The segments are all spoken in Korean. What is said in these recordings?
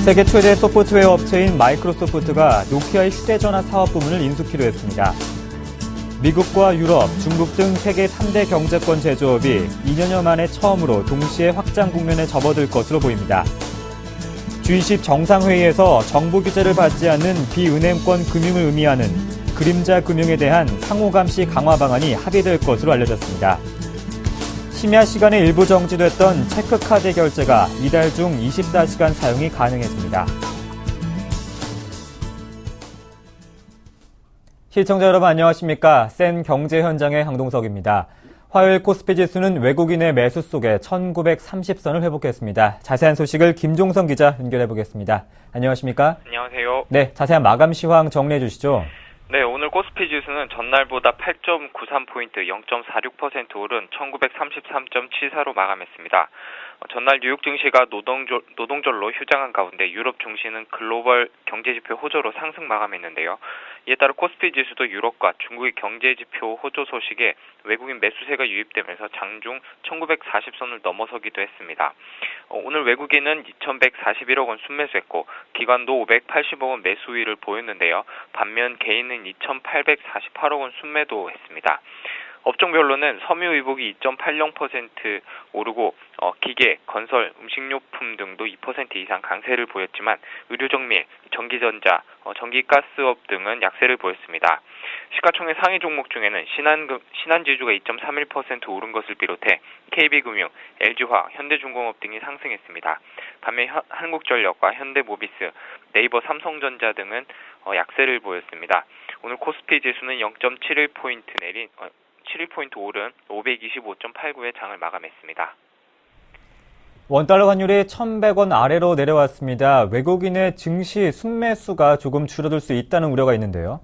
세계 최대 소프트웨어 업체인 마이크로소프트가 노키아의 휴대전화 사업 부문을 인수키로 했습니다. 미국과 유럽, 중국 등 세계 3대 경제권 제조업이 2년여 만에 처음으로 동시에 확장 국면에 접어들 것으로 보입니다. G20 정상회의에서 정부 규제를 받지 않는 비은행권 금융을 의미하는 그림자 금융에 대한 상호감시 강화 방안이 합의될 것으로 알려졌습니다. 심야 시간에 일부 정지됐던 체크카드 결제가 이달 중 24시간 사용이 가능해집니다. 시청자 여러분 안녕하십니까? 센 경제 현장의 강동석입니다. 화요일 코스피 지수는 외국인의 매수 속에 1930선을 회복했습니다. 자세한 소식을 김종성 기자 연결해 보겠습니다. 안녕하십니까? 안녕하세요. 네, 자세한 마감 시황 정리해 주시죠. 네, 오늘 코스피 지수는 전날보다 8.93포인트 0.46% 오른 1933.74로 마감했습니다. 전날 뉴욕 증시가 노동절로 휴장한 가운데 유럽 증시는 글로벌 경제지표 호조로 상승 마감했는데요. 이에 따라 코스피 지수도 유럽과 중국의 경제지표 호조 소식에 외국인 매수세가 유입되면서 장중 1940선을 넘어서기도 했습니다. 오늘 외국인은 2141억 원 순매수했고 기관도 580억 원 매수 우위를 보였는데요. 반면 개인은 2848억 원 순매도했습니다. 업종별로는 섬유의복이 2.80% 오르고 기계, 건설, 음식료품 등도 2% 이상 강세를 보였지만 의료정밀, 전기전자, 전기가스업 등은 약세를 보였습니다. 시가총액 상위 종목 중에는 신한지주가 2.31% 오른 것을 비롯해 KB금융, LG화학, 현대중공업 등이 상승했습니다. 반면 한국전력과 현대모비스, 네이버, 삼성전자 등은 약세를 보였습니다. 오늘 코스피 지수는 0.71포인트 내린 7포인트 오른 525.89의 장을 마감했습니다. 원달러 환율이 1,100원 아래로 내려왔습니다. 외국인의 증시 순매수가 조금 줄어들 수 있다는 우려가 있는데요.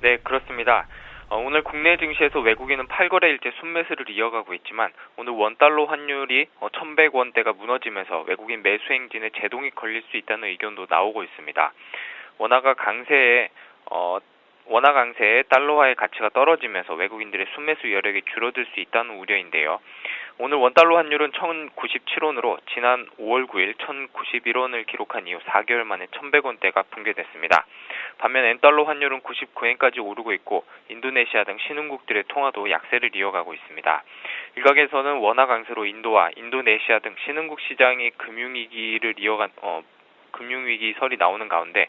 네, 그렇습니다. 오늘 국내 증시에서 외국인은 8거래일째 순매수를 이어가고 있지만 오늘 원달러 환율이 1,100원대가 무너지면서 외국인 매수 행진에 제동이 걸릴 수 있다는 의견도 나오고 있습니다. 원화 강세에 달러화의 가치가 떨어지면서 외국인들의 순매수 여력이 줄어들 수 있다는 우려인데요. 오늘 원달러 환율은 1,097원으로 지난 5월 9일 1,091원을 기록한 이후 4개월 만에 1,100원대가 붕괴됐습니다. 반면 엔달러 환율은 99엔까지 오르고 있고 인도네시아 등 신흥국들의 통화도 약세를 이어가고 있습니다. 일각에서는 원화 강세로 인도와 인도네시아 등 신흥국 시장이 금융위기설이 나오는 가운데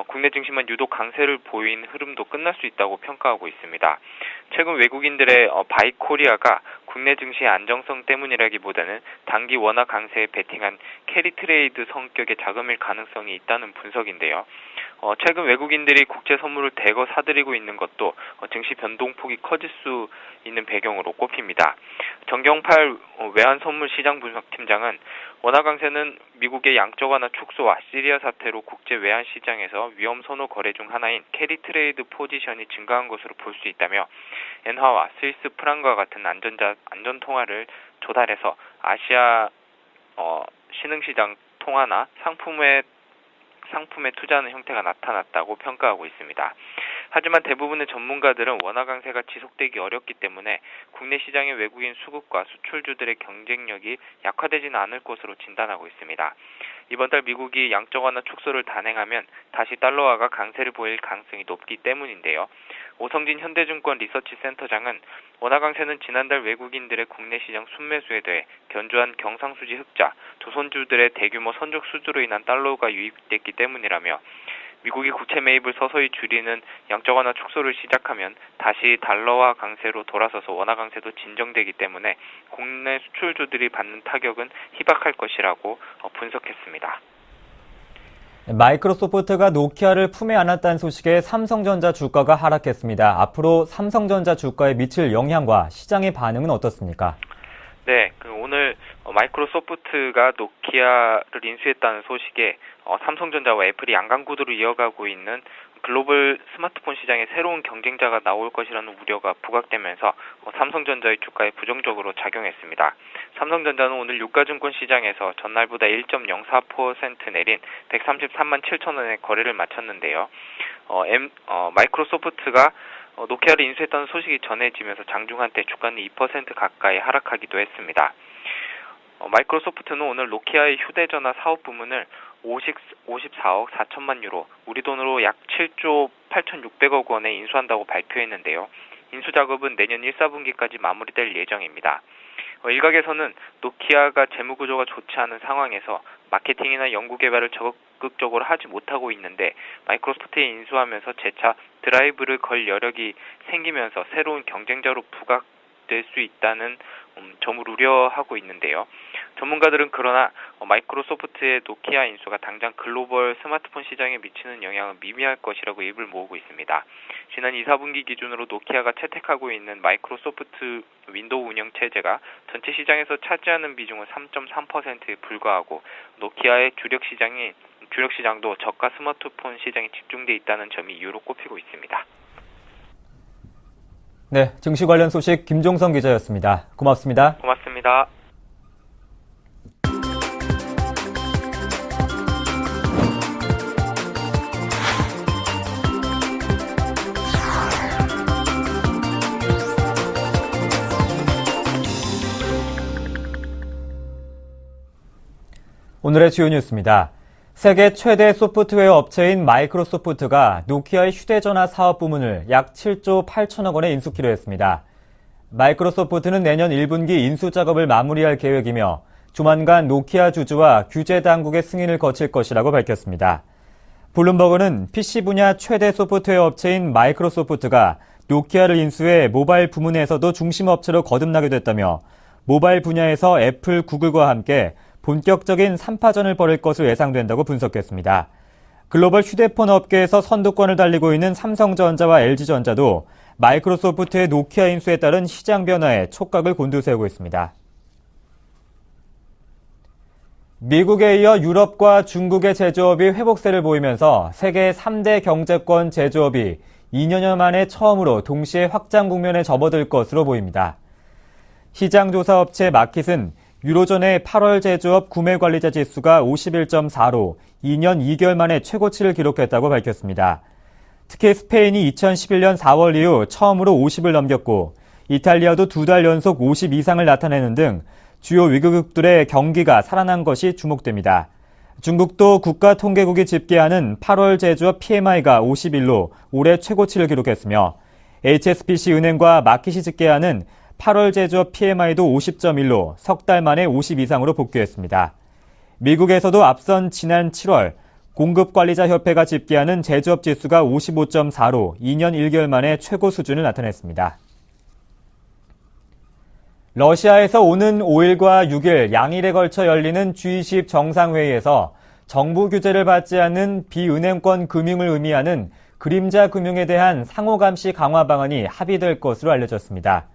국내 증시만 유독 강세를 보인 흐름도 끝날 수 있다고 평가하고 있습니다. 최근 외국인들의 바이코리아가 국내 증시의 안정성 때문이라기보다는 단기 원화 강세에 베팅한 캐리 트레이드 성격의 자금일 가능성이 있다는 분석인데요. 최근 외국인들이 국제 선물을 대거 사들이고 있는 것도 증시 변동폭이 커질 수 있는 배경으로 꼽힙니다. 정경팔 외환선물시장 분석팀장은 원화 강세는 미국의 양적 완화 축소와 시리아 사태로 국제 외환 시장에서 위험 선호 거래 중 하나인 캐리 트레이드 포지션이 증가한 것으로 볼 수 있다며 엔화와 스위스 프랑과 같은 안전 통화를 조달해서 아시아 신흥시장 통화나 상품에 투자하는 형태가 나타났다고 평가하고 있습니다. 하지만 대부분의 전문가들은 원화 강세가 지속되기 어렵기 때문에 국내 시장의 외국인 수급과 수출주들의 경쟁력이 약화되지는 않을 것으로 진단하고 있습니다. 이번 달 미국이 양적 완화 축소를 단행하면 다시 달러화가 강세를 보일 가능성이 높기 때문인데요. 오성진 현대증권 리서치 센터장은 원화 강세는 지난달 외국인들의 국내 시장 순매수에 대해 견조한 경상수지 흑자, 조선주들의 대규모 선적 수주로 인한 달러가 유입됐기 때문이라며 미국이 국채 매입을 서서히 줄이는 양적 완화 축소를 시작하면 다시 달러화 강세로 돌아서서 원화 강세도 진정되기 때문에 국내 수출주들이 받는 타격은 희박할 것이라고 분석했습니다. 마이크로소프트가 노키아를 품에 안았다는 소식에 삼성전자 주가가 하락했습니다. 앞으로 삼성전자 주가에 미칠 영향과 시장의 반응은 어떻습니까? 네, 오늘 마이크로소프트가 노키아를 인수했다는 소식에 삼성전자와 애플이 양강 구도를 이어가고 있는 글로벌 스마트폰 시장에 새로운 경쟁자가 나올 것이라는 우려가 부각되면서 삼성전자의 주가에 부정적으로 작용했습니다. 삼성전자는 오늘 유가증권 시장에서 전날보다 1.04% 내린 133만 7천 원의 거래를 마쳤는데요. 마이크로소프트가 노키아를 인수했다는 소식이 전해지면서 장중 한때 주가는 2% 가까이 하락하기도 했습니다. 마이크로소프트는 오늘 노키아의 휴대전화 사업 부문을 54억 4천만 유로, 우리 돈으로 약 7조 8,600억 원에 인수한다고 발표했는데요. 인수 작업은 내년 1, 4분기까지 마무리될 예정입니다. 일각에서는 노키아가 재무구조가 좋지 않은 상황에서 마케팅이나 연구개발을 적극적으로 하지 못하고 있는데 마이크로소프트에 인수하면서 재차 드라이브를 걸 여력이 생기면서 새로운 경쟁자로 부각될 수 있다는 점을 우려하고 있는데요. 전문가들은 그러나 마이크로소프트의 노키아 인수가 당장 글로벌 스마트폰 시장에 미치는 영향은 미미할 것이라고 입을 모으고 있습니다. 지난 2, 4분기 기준으로 노키아가 채택하고 있는 마이크로소프트 윈도우 운영 체제가 전체 시장에서 차지하는 비중은 3.3%에 불과하고 노키아의 주력 시장도 저가 스마트폰 시장에 집중돼 있다는 점이 이유로 꼽히고 있습니다. 네, 증시 관련 소식 김종성 기자였습니다. 고맙습니다. 고맙습니다. 오늘의 주요 뉴스입니다. 세계 최대 소프트웨어 업체인 마이크로소프트가 노키아의 휴대전화 사업 부문을 약 7조 8천억 원에 인수키로 했습니다. 마이크로소프트는 내년 1분기 인수 작업을 마무리할 계획이며 조만간 노키아 주주와 규제 당국의 승인을 거칠 것이라고 밝혔습니다. 블룸버그는 PC 분야 최대 소프트웨어 업체인 마이크로소프트가 노키아를 인수해 모바일 부문에서도 중심 업체로 거듭나게 됐다며 모바일 분야에서 애플, 구글과 함께 본격적인 3파전을 벌일 것으로 예상된다고 분석했습니다. 글로벌 휴대폰 업계에서 선두권을 달리고 있는 삼성전자와 LG전자도 마이크로소프트의 노키아 인수에 따른 시장 변화에 촉각을 곤두세우고 있습니다. 미국에 이어 유럽과 중국의 제조업이 회복세를 보이면서 세계 3대 경제권 제조업이 2년여 만에 처음으로 동시에 확장 국면에 접어들 것으로 보입니다. 시장조사업체 마킷은 유로존의 8월 제조업 구매관리자 지수가 51.4로 2년 2개월 만에 최고치를 기록했다고 밝혔습니다. 특히 스페인이 2011년 4월 이후 처음으로 50을 넘겼고 이탈리아도 2달 연속 50 이상을 나타내는 등 주요 위국들의 경기가 살아난 것이 주목됩니다. 중국도 국가통계국이 집계하는 8월 제조업 PMI가 51로 올해 최고치를 기록했으며 HSBC 은행과 마킷이 집계하는 8월 제조업 PMI도 50.1로 석 달 만에 50 이상으로 복귀했습니다. 미국에서도 앞선 지난 7월 공급관리자협회가 집계하는 제조업 지수가 55.4로 2년 1개월 만에 최고 수준을 나타냈습니다. 러시아에서 오는 5일과 6일 양일에 걸쳐 열리는 G20 정상회의에서 정부 규제를 받지 않는 비은행권 금융을 의미하는 그림자 금융에 대한 상호감시 강화 방안이 합의될 것으로 알려졌습니다.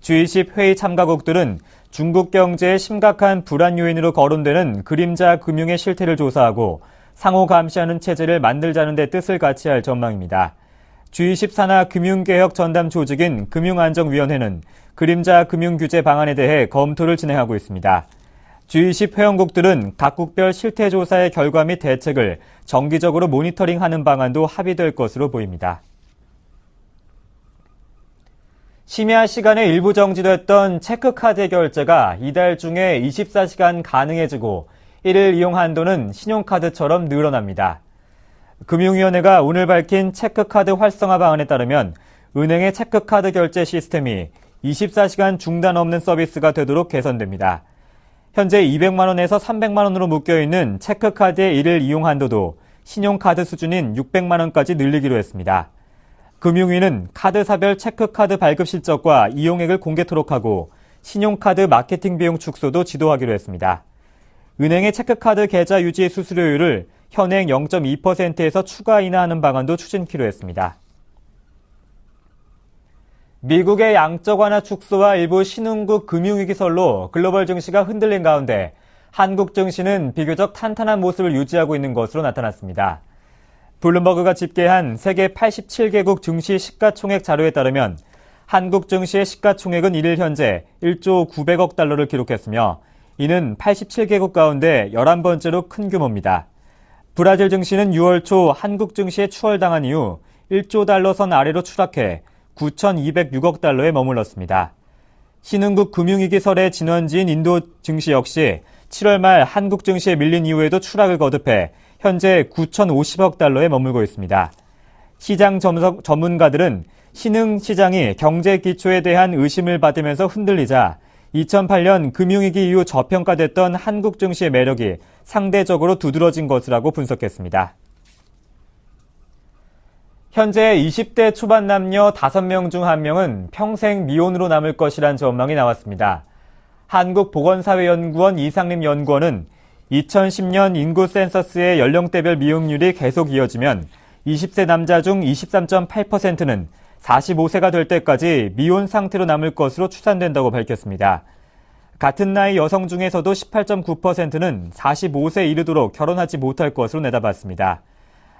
G20 회의 참가국들은 중국 경제의 심각한 불안 요인으로 거론되는 그림자 금융의 실태를 조사하고 상호 감시하는 체제를 만들자는 데 뜻을 같이 할 전망입니다. G20 산하 금융개혁 전담 조직인 금융안정위원회는 그림자 금융 규제 방안에 대해 검토를 진행하고 있습니다. G20 회원국들은 각국별 실태 조사의 결과 및 대책을 정기적으로 모니터링하는 방안도 합의될 것으로 보입니다. 심야 시간에 일부 정지됐던 체크카드 결제가 이달 중에 24시간 가능해지고 이를 이용 한도는 신용카드처럼 늘어납니다. 금융위원회가 오늘 밝힌 체크카드 활성화 방안에 따르면 은행의 체크카드 결제 시스템이 24시간 중단 없는 서비스가 되도록 개선됩니다. 현재 200만 원에서 300만 원으로 묶여있는 체크카드의 이를 이용 한도도 신용카드 수준인 600만 원까지 늘리기로 했습니다. 금융위는 카드사별 체크카드 발급 실적과 이용액을 공개토록 하고 신용카드 마케팅 비용 축소도 지도하기로 했습니다. 은행의 체크카드 계좌 유지 수수료율을 현행 0.2%에서 추가 인하하는 방안도 추진키로 했습니다. 미국의 양적 완화 축소와 일부 신흥국 금융위기설로 글로벌 증시가 흔들린 가운데 한국 증시는 비교적 탄탄한 모습을 유지하고 있는 것으로 나타났습니다. 블룸버그가 집계한 세계 87개국 증시 시가총액 자료에 따르면 한국 증시의 시가총액은 1일 현재 1조 900억 달러를 기록했으며 이는 87개국 가운데 11번째로 큰 규모입니다. 브라질 증시는 6월 초 한국 증시에 추월당한 이후 1조 달러 선 아래로 추락해 9,206억 달러에 머물렀습니다. 신흥국 금융위기 설의 진원지인 인도 증시 역시 7월 말 한국 증시에 밀린 이후에도 추락을 거듭해 현재 9,050억 달러에 머물고 있습니다. 시장 전문가들은 신흥 시장이 경제 기초에 대한 의심을 받으면서 흔들리자 2008년 금융위기 이후 저평가됐던 한국 증시의 매력이 상대적으로 두드러진 것이라고 분석했습니다. 현재 20대 초반 남녀 5명 중 1명은 평생 미혼으로 남을 것이란 전망이 나왔습니다. 한국보건사회연구원 이상림 연구원은 2010년 인구 센서스의 연령대별 미혼율이 계속 이어지면 20세 남자 중 23.8%는 45세가 될 때까지 미혼 상태로 남을 것으로 추산된다고 밝혔습니다. 같은 나이 여성 중에서도 18.9%는 45세에 이르도록 결혼하지 못할 것으로 내다봤습니다.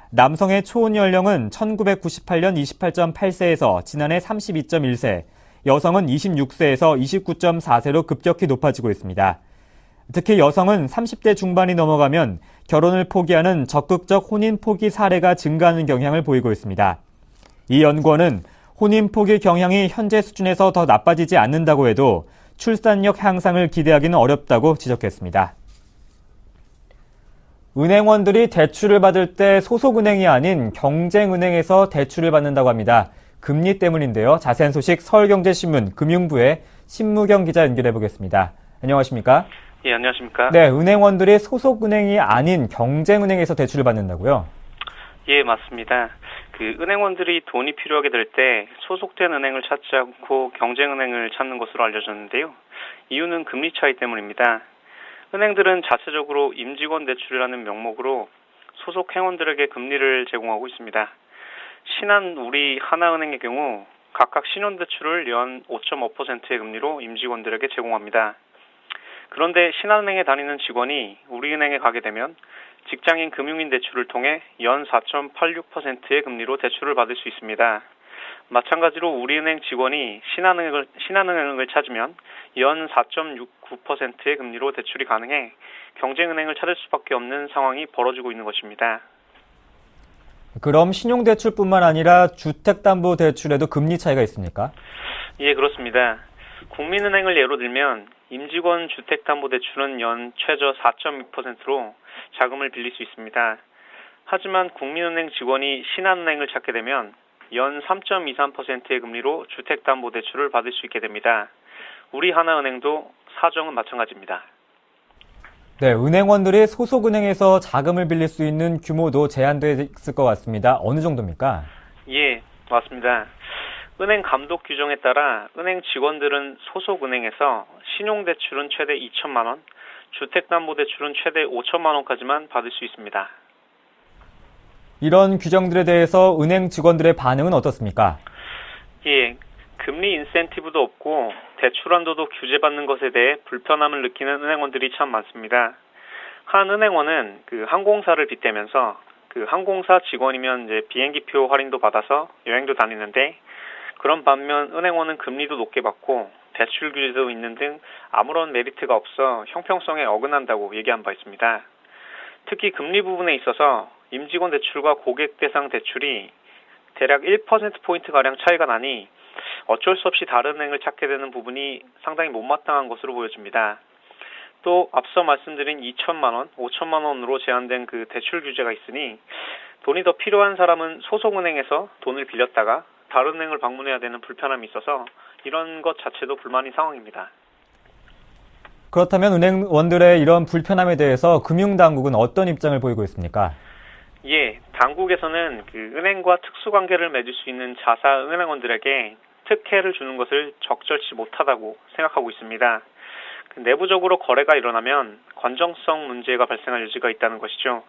남성의 초혼 연령은 1998년 28.8세에서 지난해 32.1세, 여성은 26세에서 29.4세로 급격히 높아지고 있습니다. 특히 여성은 30대 중반이 넘어가면 결혼을 포기하는 적극적 혼인 포기 사례가 증가하는 경향을 보이고 있습니다. 이 연구원은 혼인 포기 경향이 현재 수준에서 더 나빠지지 않는다고 해도 출산력 향상을 기대하기는 어렵다고 지적했습니다. 은행원들이 대출을 받을 때 소속은행이 아닌 경쟁은행에서 대출을 받는다고 합니다. 금리 때문인데요. 자세한 소식 서울경제신문 금융부의 신무경 기자 연결해 보겠습니다. 안녕하십니까? 예, 안녕하십니까? 네, 은행원들이 소속은행이 아닌 경쟁은행에서 대출을 받는다고요? 예, 맞습니다. 은행원들이 돈이 필요하게 될 때 소속된 은행을 찾지 않고 경쟁은행을 찾는 것으로 알려졌는데요. 이유는 금리 차이 때문입니다. 은행들은 자체적으로 임직원 대출이라는 명목으로 소속 회원들에게 금리를 제공하고 있습니다. 신한 우리 하나은행의 경우 각각 신용대출을 연 5.5%의 금리로 임직원들에게 제공합니다. 그런데 신한은행에 다니는 직원이 우리은행에 가게 되면 직장인 금융인 대출을 통해 연 4.86%의 금리로 대출을 받을 수 있습니다. 마찬가지로 우리은행 직원이 신한은행을 찾으면 연 4.69%의 금리로 대출이 가능해 경쟁은행을 찾을 수밖에 없는 상황이 벌어지고 있는 것입니다. 그럼 신용대출뿐만 아니라 주택담보대출에도 금리 차이가 있습니까? 예, 그렇습니다. 국민은행을 예로 들면 임직원 주택담보대출은 연 최저 4.2%로 자금을 빌릴 수 있습니다. 하지만 국민은행 직원이 신한은행을 찾게 되면 연 3.23%의 금리로 주택담보대출을 받을 수 있게 됩니다. 우리 하나은행도 사정은 마찬가지입니다. 네, 은행원들이 소속은행에서 자금을 빌릴 수 있는 규모도 제한되어 있을 것 같습니다. 어느 정도입니까? 예, 맞습니다. 은행 감독 규정에 따라 은행 직원들은 소속은행에서 신용대출은 최대 2천만 원, 주택담보대출은 최대 5천만 원까지만 받을 수 있습니다. 이런 규정들에 대해서 은행 직원들의 반응은 어떻습니까? 예, 금리 인센티브도 없고 대출 한도도 규제받는 것에 대해 불편함을 느끼는 은행원들이 참 많습니다. 한 은행원은 항공사를 빗대면서 항공사 직원이면 이제 비행기표 할인도 받아서 여행도 다니는데 그런 반면 은행원은 금리도 높게 받고 대출 규제도 있는 등 아무런 메리트가 없어 형평성에 어긋난다고 얘기한 바 있습니다. 특히 금리 부분에 있어서 임직원 대출과 고객 대상 대출이 대략 1%포인트가량 차이가 나니 어쩔 수 없이 다른 은행을 찾게 되는 부분이 상당히 못마땅한 것으로 보여집니다. 또 앞서 말씀드린 2천만 원, 5천만 원으로 제한된 대출 규제가 있으니 돈이 더 필요한 사람은 소속은행에서 돈을 빌렸다가 다른 은행을 방문해야 되는 불편함이 있어서 이런 것 자체도 불만인 상황입니다. 그렇다면 은행원들의 이런 불편함에 대해서 금융당국은 어떤 입장을 보이고 있습니까? 예, 당국에서는 은행과 특수관계를 맺을 수 있는 자사 은행원들에게 특혜를 주는 것을 적절치 못하다고 생각하고 있습니다. 내부적으로 거래가 일어나면 건정성 문제가 발생할 여지가 있다는 것이죠.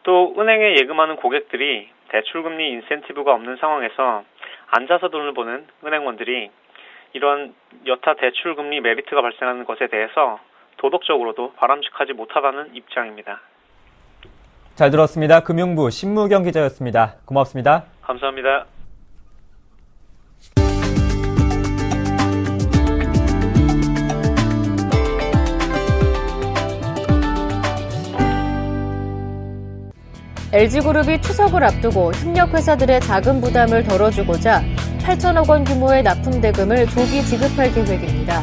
또 은행에 예금하는 고객들이 대출금리 인센티브가 없는 상황에서 앉아서 돈을 버는 은행원들이 이런 여타 대출금리 메리트가 발생하는 것에 대해서 도덕적으로도 바람직하지 못하다는 입장입니다. 잘 들었습니다. 금융부 신무경 기자였습니다. 고맙습니다. 감사합니다. LG그룹이 추석을 앞두고 협력회사들의 자금 부담을 덜어주고자 8천억 원 규모의 납품 대금을 조기 지급할 계획입니다.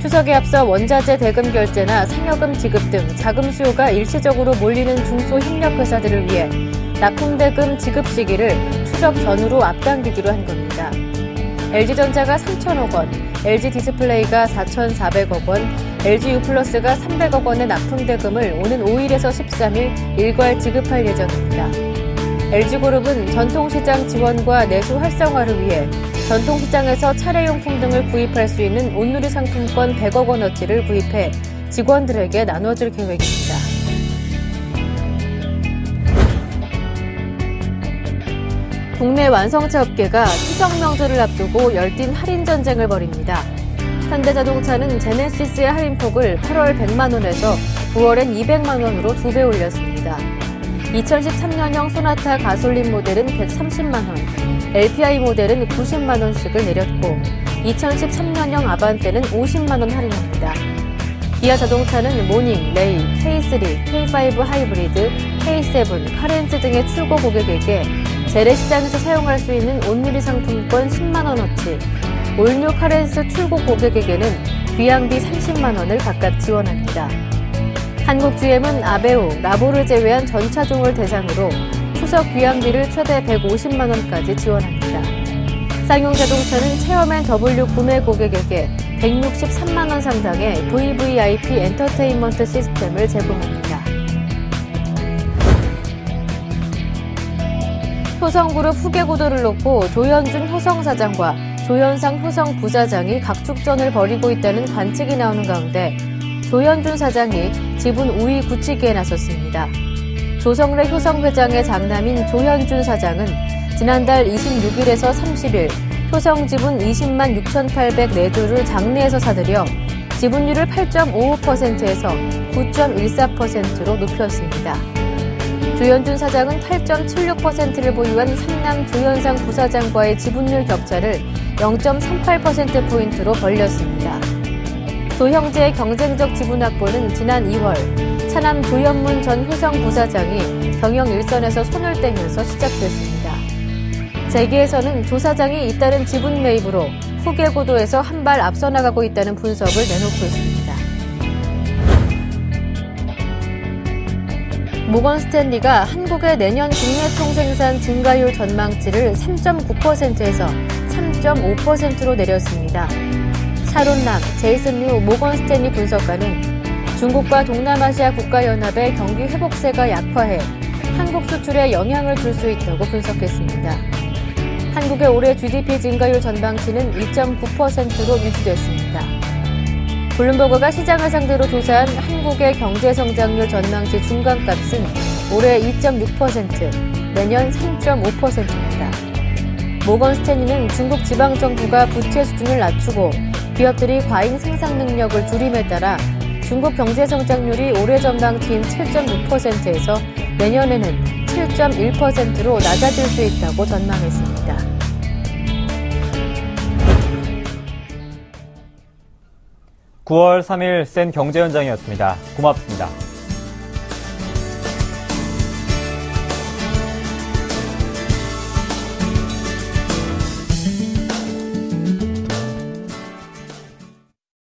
추석에 앞서 원자재 대금 결제나 상여금 지급 등 자금 수요가 일시적으로 몰리는 중소협력회사들을 위해 납품 대금 지급 시기를 추석 전후로 앞당기기로 한 겁니다. LG전자가 3천억 원, LG디스플레이가 4,400억 원, LG유플러스가 300억 원의 납품 대금을 오는 5일에서 13일 일괄 지급할 예정입니다. LG그룹은 전통시장 지원과 내수 활성화를 위해 전통시장에서 차례용품 등을 구입할 수 있는 온누리 상품권 100억 원어치를 구입해 직원들에게 나눠줄 계획입니다. 국내 완성차 업계가 추석 명절을 앞두고 열띤 할인 전쟁을 벌입니다. 현대자동차는 제네시스의 할인폭을 8월 100만 원에서 9월엔 200만 원으로 2배 올렸습니다. 2013년형 소나타 가솔린 모델은 130만 원, LPI 모델은 90만 원씩을 내렸고 2013년형 아반떼는 50만 원 할인합니다. 기아 자동차는 모닝, 레이, K3, K5 하이브리드, K7, 카렌즈 등의 출고 고객에게 재래시장에서 사용할 수 있는 온누리 상품권 10만 원어치, 올뉴 카렌스 출고 고객에게는 귀향비 30만 원을 각각 지원합니다. 한국 GM은 아베오, 라보를 제외한 전 차종을 대상으로 추석 귀향비를 최대 150만 원까지 지원합니다. 쌍용 자동차는 체어맨 W 구매 고객에게 163만 원 상당의 VVIP 엔터테인먼트 시스템을 제공합니다. 효성그룹 후계구도를 놓고 조현준 효성 사장과 조현상 효성 부사장이 각축전을 벌이고 있다는 관측이 나오는 가운데 조현준 사장이 지분 우위 굳히기에 나섰습니다. 조성래 효성 회장의 장남인 조현준 사장은 지난달 26일에서 30일 효성 지분 20만 6,804주를 장내에서 사들여 지분율을 8.55%에서 9.14%로 높였습니다. 조현준 사장은 8.76%를 보유한 삼남 조현상 부사장과의 지분율 격차를 0.38%포인트로 벌렸습니다. 두 형제의 경쟁적 지분 확보는 지난 2월 차남 조현문 전 효성 부사장이 경영 일선에서 손을 떼면서 시작됐습니다. 재계에서는 조 사장이 잇따른 지분 매입으로 후계구도에서 한 발 앞서 나가고 있다는 분석을 내놓고 있습니다. 모건 스탠리가 한국의 내년 국내 총생산 증가율 전망치를 3.9%에서 3.5%로 내렸습니다. 샤론람, 제이슨 류 모건 스탠리 분석가는 중국과 동남아시아 국가연합의 경기 회복세가 약화해 한국 수출에 영향을 줄 수 있다고 분석했습니다. 한국의 올해 GDP 증가율 전망치는 2.9%로 유지됐습니다. 블룸버그가 시장을 상대로 조사한 한국의 경제성장률 전망치 중간값은 올해 2.6%, 내년 3.5%입니다. 모건 스탠리는 중국 지방정부가 부채 수준을 낮추고 기업들이 과잉 생산 능력을 줄임에 따라 중국 경제성장률이 올해 전망치인 7.6%에서 내년에는 7.1%로 낮아질 수 있다고 전망했습니다. (9월 3일) 센 경제 현장이었습니다. 고맙습니다.